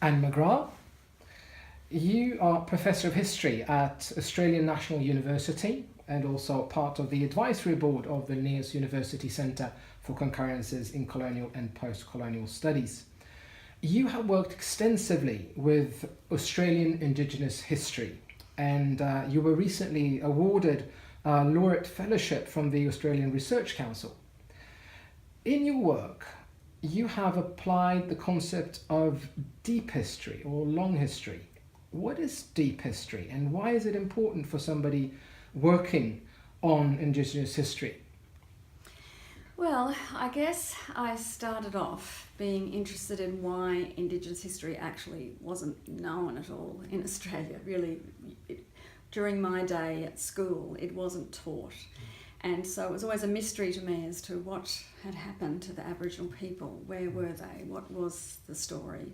Ann McGrath. You are Professor of History at Australian National University and also part of the advisory board of the Linnaeus University Centre for Concurrences in Colonial and Postcolonial Studies. You have worked extensively with Australian Indigenous history, and you were recently awarded a Laureate Fellowship from the Australian Research Council. In your work, you have applied the concept of deep history or long history. What is deep history, and why is it important for somebody working on Indigenous history? Well, I guess I started off being interested in why Indigenous history actually wasn't known at all in Australia. Really, during my day at school, it wasn't taught. And so it was always a mystery to me as to what had happened to the Aboriginal people. Where were they? What was the story?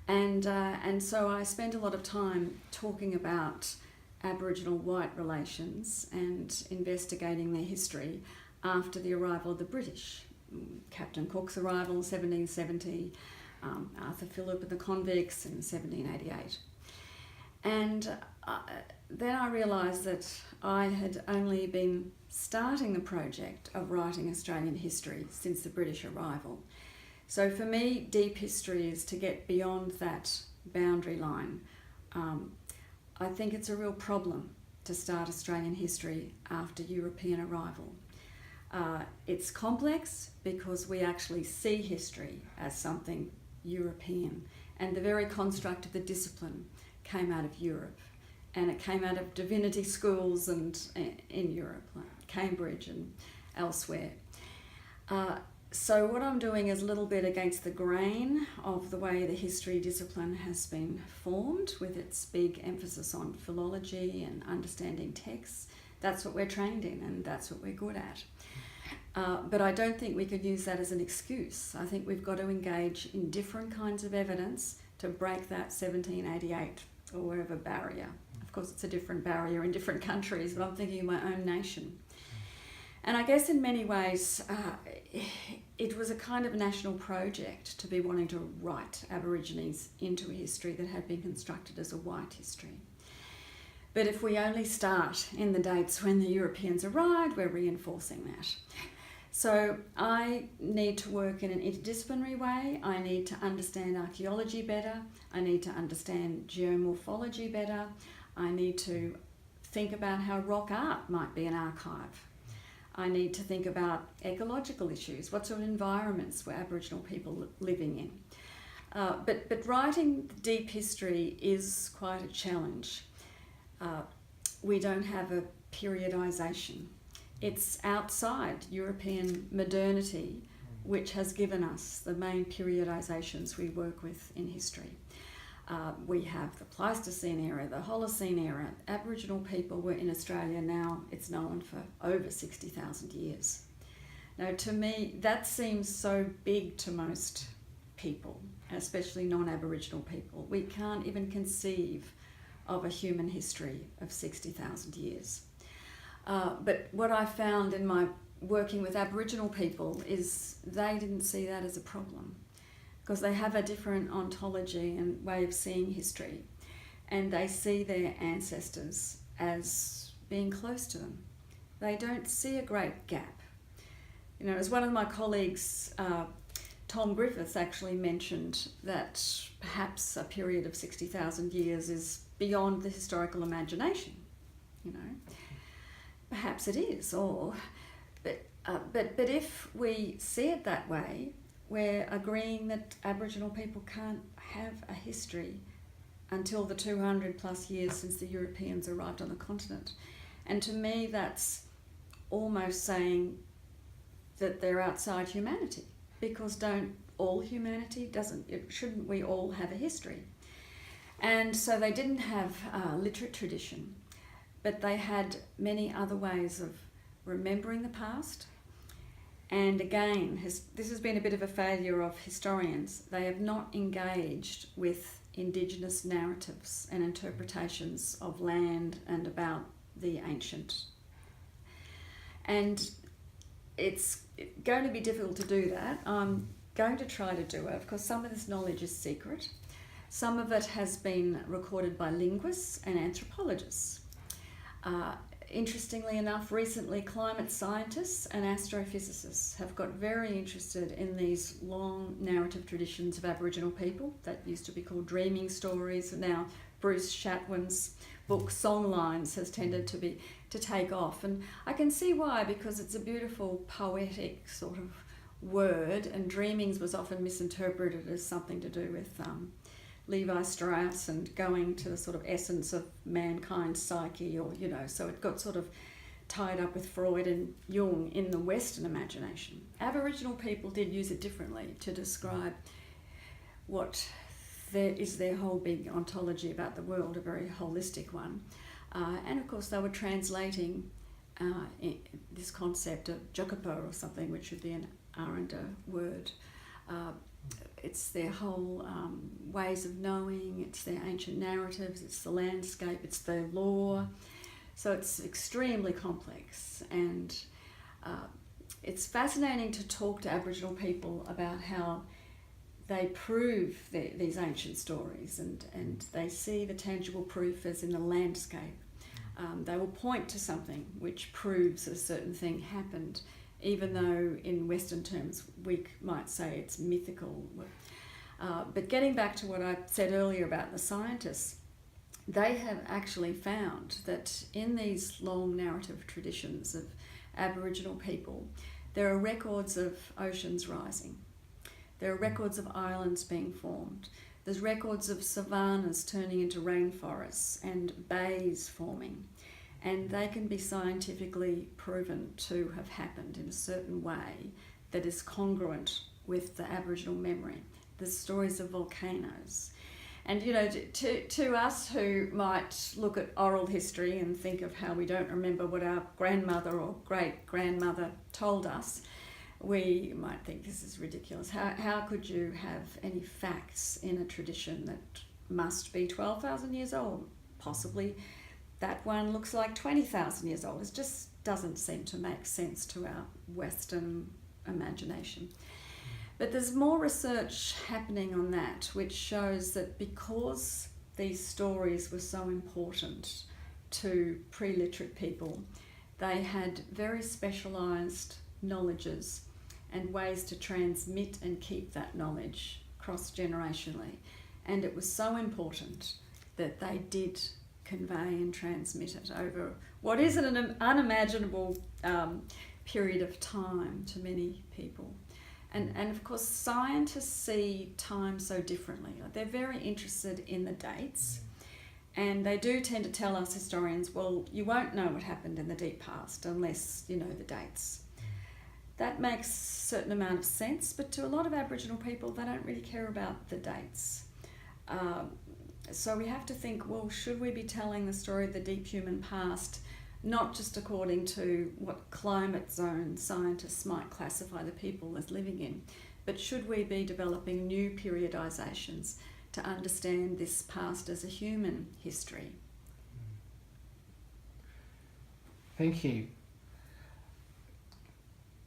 And so I spent a lot of time talking about Aboriginal white relations and investigating their history after the arrival of the British. Captain Cook's arrival in 1770, Arthur Phillip and the convicts in 1788. And then I realised that I had only been starting the project of writing Australian history since the British arrival. So for me, deep history is to get beyond that boundary line. I think it's a real problem to start Australian history after European arrival. It's complex because we actually see history as something European, and the very construct of the discipline came out of Europe, and it came out of divinity schools and in Europe, like Cambridge and elsewhere. So what I'm doing is a little bit against the grain of the way the history discipline has been formed, with its big emphasis on philology and understanding texts. That's what we're trained in, and that's what we're good at. But I don't think we could use that as an excuse. I think we've got to engage in different kinds of evidence to break that 1788 or wherever barrier. Of course, it's a different barrier in different countries, but I'm thinking of my own nation. And I guess in many ways, it was a kind of national project to be wanting to write Aborigines into a history that had been constructed as a white history. But if we only start in the dates when the Europeans arrived, we're reinforcing that. So I need to work in an interdisciplinary way. I need to understand archaeology better. I need to understand geomorphology better. I need to think about how rock art might be an archive. I need to think about ecological issues. What sort of environments were Aboriginal people living in? But writing deep history is quite a challenge. We don't have a periodisation. It's outside European modernity which has given us the main periodisations we work with in history. We have the Pleistocene era, the Holocene era. Aboriginal people were in Australia now, it's known, for over 60,000 years. Now, to me, that seems so big to most people, especially non-Aboriginal people. We can't even conceive of a human history of 60,000 years. But what I found in my working with Aboriginal people is they didn't see that as a problem, because they have a different ontology and way of seeing history, and they see their ancestors as being close to them. They don't see a great gap. You know, as one of my colleagues, Tom Griffiths, actually mentioned that perhaps a period of 60,000 years is beyond the historical imagination, you know. Perhaps it is, but if we see it that way, we're agreeing that Aboriginal people can't have a history until the 200 plus years since the Europeans arrived on the continent. And to me, that's almost saying that they're outside humanity, because shouldn't we all have a history? And so they didn't have a literate tradition, but they had many other ways of remembering the past. And again, this has been a bit of a failure of historians. They have not engaged with Indigenous narratives and interpretations of land and about the ancient. And it's going to be difficult to do that. I'm going to try to do it. Of course, some of this knowledge is secret, Some of it has been recorded by linguists and anthropologists. Interestingly enough, recently climate scientists and astrophysicists have got very interested in these long narrative traditions of Aboriginal people that used to be called dreaming stories. Now Bruce Chatwin's book Songlines has tended to take off, and I can see why, because it's a beautiful poetic sort of word, and dreamings was often misinterpreted as something to do with Levi Strauss and going to the sort of essence of mankind's psyche, or so it got sort of tied up with Freud and Jung in the Western imagination. Aboriginal people did use it differently to describe what is their whole big ontology about the world, a very holistic one. And of course they were translating this concept of Jukapo or something, which would be an Aranda word. It's their whole ways of knowing, it's their ancient narratives, it's the landscape, it's their law. So it's extremely complex, and it's fascinating to talk to Aboriginal people about how they prove these ancient stories, and they see the tangible proof as in the landscape. They will point to something which proves a certain thing happened, even though in Western terms we might say it's mythical. But getting back to what I said earlier about the scientists, they have actually found that in these long narrative traditions of Aboriginal people, there are records of oceans rising. There are records of islands being formed. There's records of savannas turning into rainforests and bays forming. And they can be scientifically proven to have happened in a certain way that is congruent with the Aboriginal memory. There's stories of volcanoes. And to us who might look at oral history and think of how we don't remember what our grandmother or great-grandmother told us, we might think this is ridiculous. How could you have any facts in a tradition that must be 12,000 years old? Possibly that one looks like 20,000 years old. It just doesn't seem to make sense to our Western imagination. But there's more research happening on that, which shows that because these stories were so important to pre-literate people, they had very specialised knowledges and ways to transmit and keep that knowledge cross-generationally. And it was so important that they did convey and transmit it over what is an unimaginable period of time to many people. And of course, scientists see time so differently. They're very interested in the dates, and they do tend to tell us historians, well, you won't know what happened in the deep past unless you know the dates. That makes a certain amount of sense, but to a lot of Aboriginal people, they don't really care about the dates. So we have to think, well, should we be telling the story of the deep human past, not just according to what climate zone scientists might classify the people as living in, but should we be developing new periodizations to understand this past as a human history? Thank you.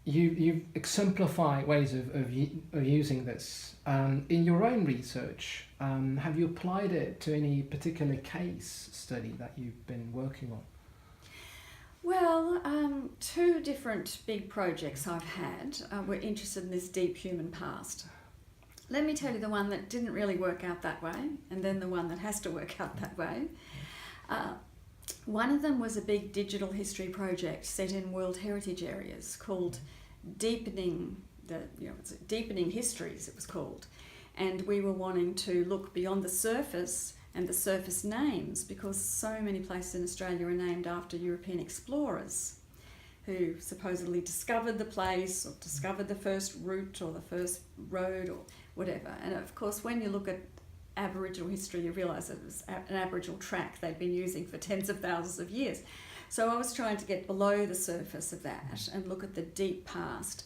You exemplify ways of using this. In your own research, have you applied it to any particular case study that you've been working on? Well, two different big projects I've had were interested in this deep human past. Let me tell you the one that didn't really work out that way, and then the one that has to work out that way. One of them was a big digital history project set in World Heritage areas called Deepening Histories, it was called. And we were wanting to look beyond the surface and the surface names, because so many places in Australia are named after European explorers who supposedly discovered the place or discovered the first route or the first road or whatever. And of course, when you look at Aboriginal history, you realise that it was an Aboriginal track they'd been using for tens of thousands of years. So I was trying to get below the surface of that and look at the deep past.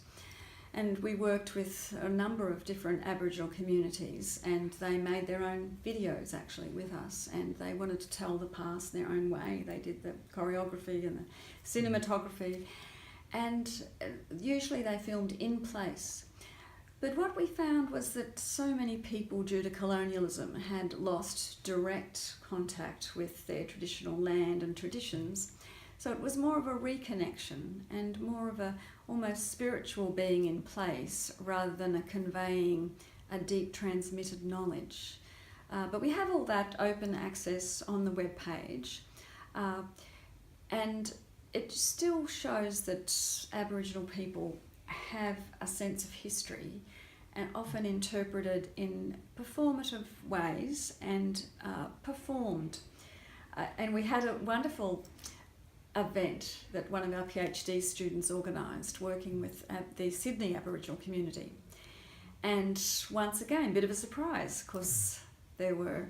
And we worked with a number of different Aboriginal communities, and they made their own videos actually with us, and they wanted to tell the past their own way. They did the choreography and the cinematography, and usually they filmed in place. But what we found was that so many people, due to colonialism, had lost direct contact with their traditional land and traditions. So it was more of a reconnection and more of a almost spiritual being in place rather than a conveying a deep transmitted knowledge. But we have all that open access on the web page, and it still shows that Aboriginal people have a sense of history and often interpreted in performative ways and performed. And we had a wonderful event that one of our PhD students organised working with the Sydney Aboriginal community. And once again, a bit of a surprise, because there were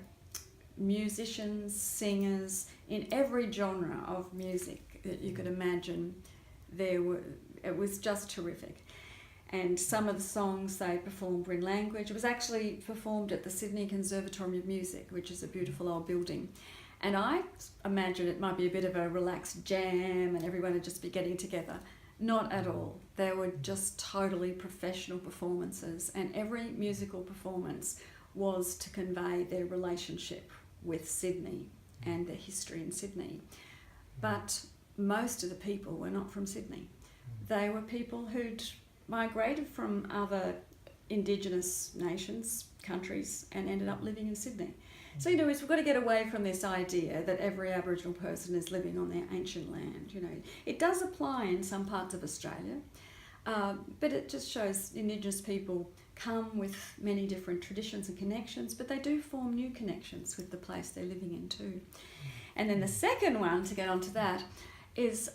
musicians, singers in every genre of music that you could imagine. It was just terrific. And some of the songs they performed were in language. It was actually performed at the Sydney Conservatorium of Music, which is a beautiful old building. And I imagine it might be a bit of a relaxed jam and everyone would just be getting together. Not at all. They were just totally professional performances, and every musical performance was to convey their relationship with Sydney and their history in Sydney. But most of the people were not from Sydney. They were people who'd migrated from other Indigenous nations, countries, and ended up living in Sydney. So, we've got to get away from this idea that every Aboriginal person is living on their ancient land. It does apply in some parts of Australia, but it just shows Indigenous people come with many different traditions and connections, but they do form new connections with the place they're living in too. And then the second one, to get onto that, is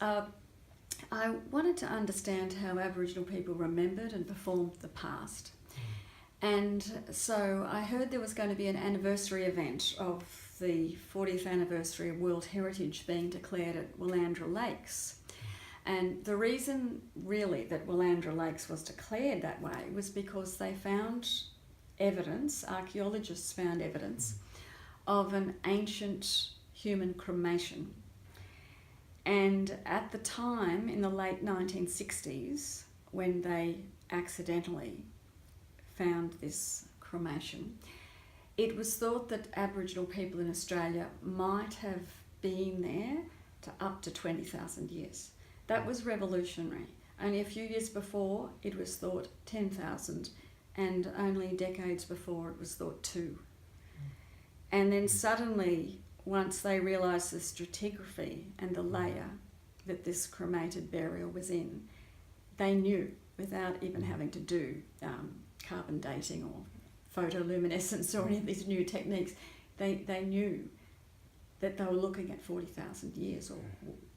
I wanted to understand how Aboriginal people remembered and performed the past. And so I heard there was going to be an anniversary event of the 40th anniversary of World Heritage being declared at Willandra Lakes. And the reason really that Willandra Lakes was declared that way was because they found evidence, archaeologists found evidence, of an ancient human cremation. And at the time, in the late 1960s, when they accidentally found this cremation, it was thought that Aboriginal people in Australia might have been there to up to 20,000 years. That was revolutionary. Only a few years before, it was thought 10,000, and only decades before, it was thought 2. And then suddenly, once they realised the stratigraphy and the layer that this cremated burial was in, they knew, without even having to do carbon dating or photoluminescence or any of these new techniques, they knew that they were looking at 40,000 years or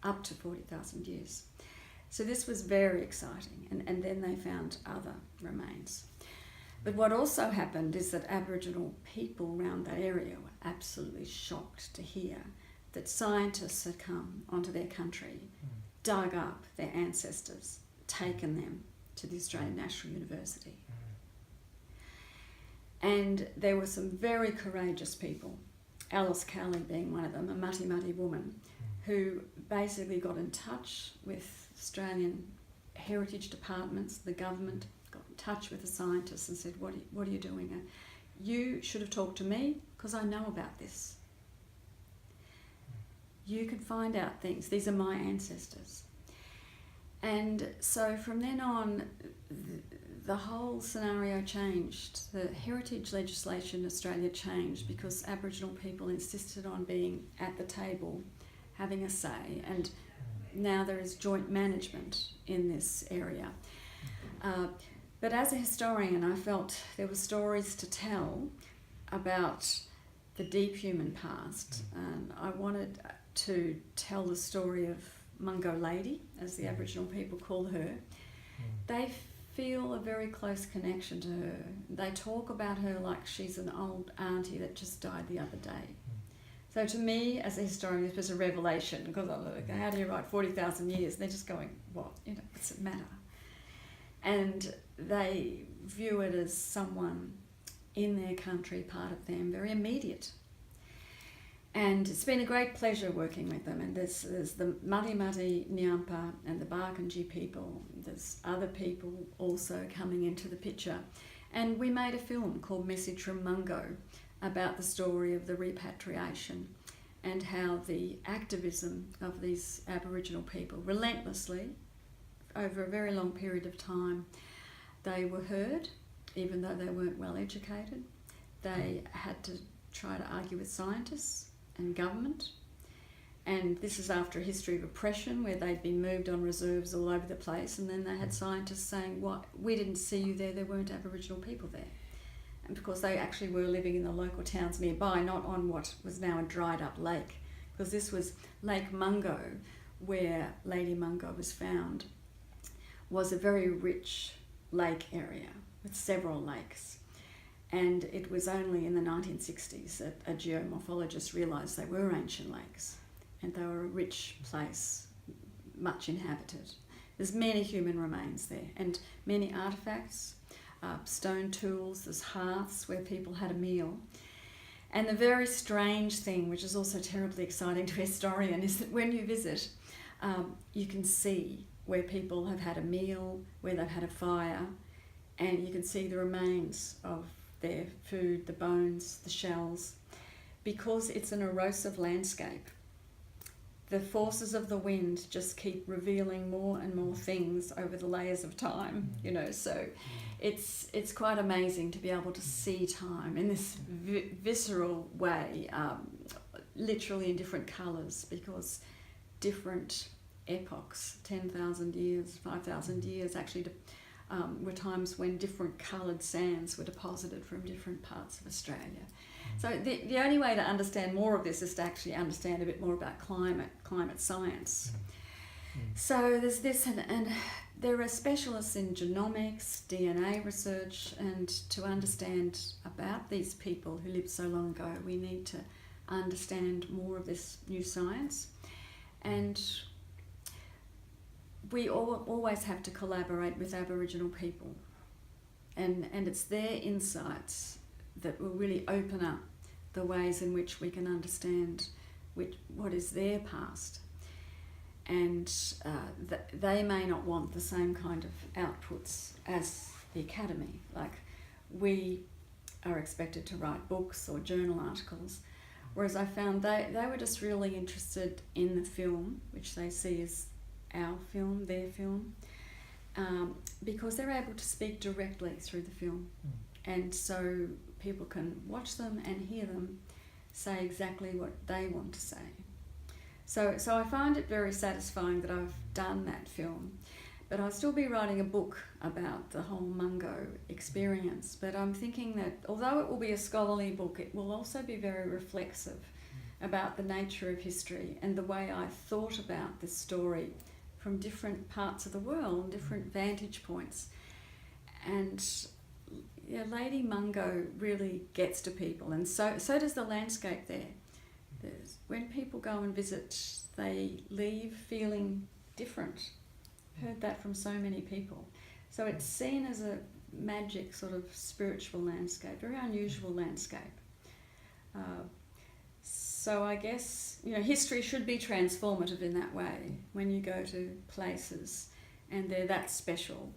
up to 40,000 years. So this was very exciting, and then they found other remains. But what also happened is that Aboriginal people around that area were absolutely shocked to hear that scientists had come onto their country, dug up their ancestors, taken them to the Australian National University. And there were some very courageous people, Alice Kelly being one of them, a Mati woman, who basically got in touch with Australian heritage departments, the government, got in touch with the scientists and said, what are you doing? You should have talked to me because I know about this. You can find out things. These are my ancestors. And so from then on, the whole scenario changed. The heritage legislation in Australia changed because Aboriginal people insisted on being at the table, having a say, and now there is joint management in this area. But as a historian, I felt there were stories to tell about the deep human past, and I wanted to tell the story of Mungo Lady, as the Aboriginal people call her. They feel a very close connection to her. They talk about her like she's an old auntie that just died the other day. So to me, as a historian, this was a revelation, because I'm like, how do you write 40,000 years? And they're just going, what? What's it matter? And they view it as someone in their country, part of them, very immediate. And it's been a great pleasure working with them. And there's the Mati Nyampa and the Barkindji people. There's other people also coming into the picture. And we made a film called Message from Mungo about the story of the repatriation and how the activism of these Aboriginal people relentlessly, over a very long period of time, they were heard, even though they weren't well educated. They had to try to argue with scientists and government. And this is after a history of oppression where they'd been moved on reserves all over the place, and then they had scientists saying, "What? We didn't see you there weren't Aboriginal people there." And because they actually were living in the local towns nearby, not on what was now a dried up lake, because this was Lake Mungo, where Lady Mungo was found, was a very rich lake area with several lakes. And it was only in the 1960s that a geomorphologist realised they were ancient lakes and they were a rich place, much inhabited. There's many human remains there and many artefacts, stone tools, there's hearths where people had a meal. And the very strange thing, which is also terribly exciting to a historian, is that when you visit, you can see where people have had a meal, where they've had a fire, and you can see the remains of their food, the bones, the shells. Because it's an erosive landscape, the forces of the wind just keep revealing more and more things over the layers of time, you know, so it's quite amazing to be able to see time in this visceral way, literally in different colours, because different epochs, 10,000 years, 5,000 years, actually were times when different coloured sands were deposited from different parts of Australia. So the only way to understand more of this is to actually understand a bit more about climate science. So there's this, and there are specialists in genomics, DNA research, and to understand about these people who lived so long ago, we need to understand more of this new science. And we always have to collaborate with Aboriginal people, and it's their insights that will really open up the ways in which we can understand what is their past. And they may not want the same kind of outputs as the academy. Like, we are expected to write books or journal articles, whereas I found they were just really interested in the film, which they see as our film, their film, because they're able to speak directly through the film. And so people can watch them and hear them say exactly what they want to say. So I find it very satisfying that I've done that film, but I'll still be writing a book about the whole Mungo experience. But I'm thinking that although it will be a scholarly book, it will also be very reflexive about the nature of history and the way I thought about this story from different parts of the world, different vantage points. And yeah, Lady Mungo really gets to people, and so does the landscape there. When people go and visit, they leave feeling different. Heard that from so many people. So it's seen as a magic sort of spiritual landscape, very unusual landscape. So I guess, you know, history should be transformative in that way when you go to places and they're that special.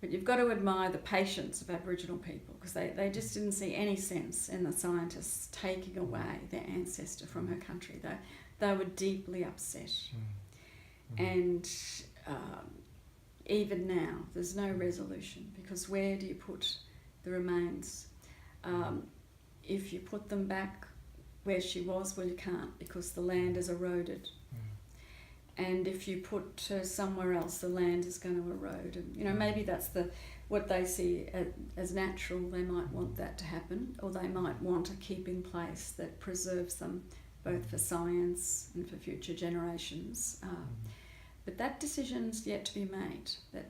But you've got to admire the patience of Aboriginal people, because they just didn't see any sense in the scientists taking away their ancestor from her country. They were deeply upset. And even now, there's no resolution, because where do you put the remains? If you put them back where she was, well, you can't, because the land is eroded. And if you put her somewhere else, the land is going to erode. And, you know, maybe that's what they see as natural. They might want that to happen, or they might want a keeping place that preserves them, both for science and for future generations. But that decision's yet to be made. That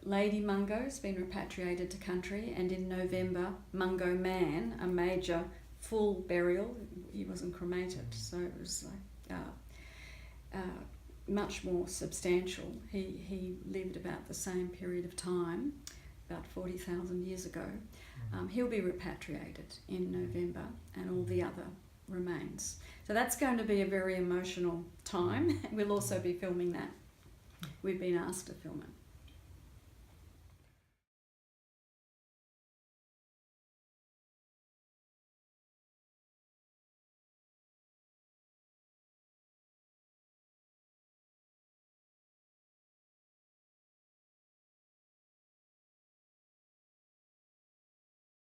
Lady Mungo's been repatriated to country, and in November, Mungo Man, a major full burial, he wasn't cremated, so it was like much more substantial. He lived about the same period of time, about 40,000 years ago. He'll be repatriated in November, and all the other remains. So that's going to be a very emotional time. We'll also be filming that. We've been asked to film it.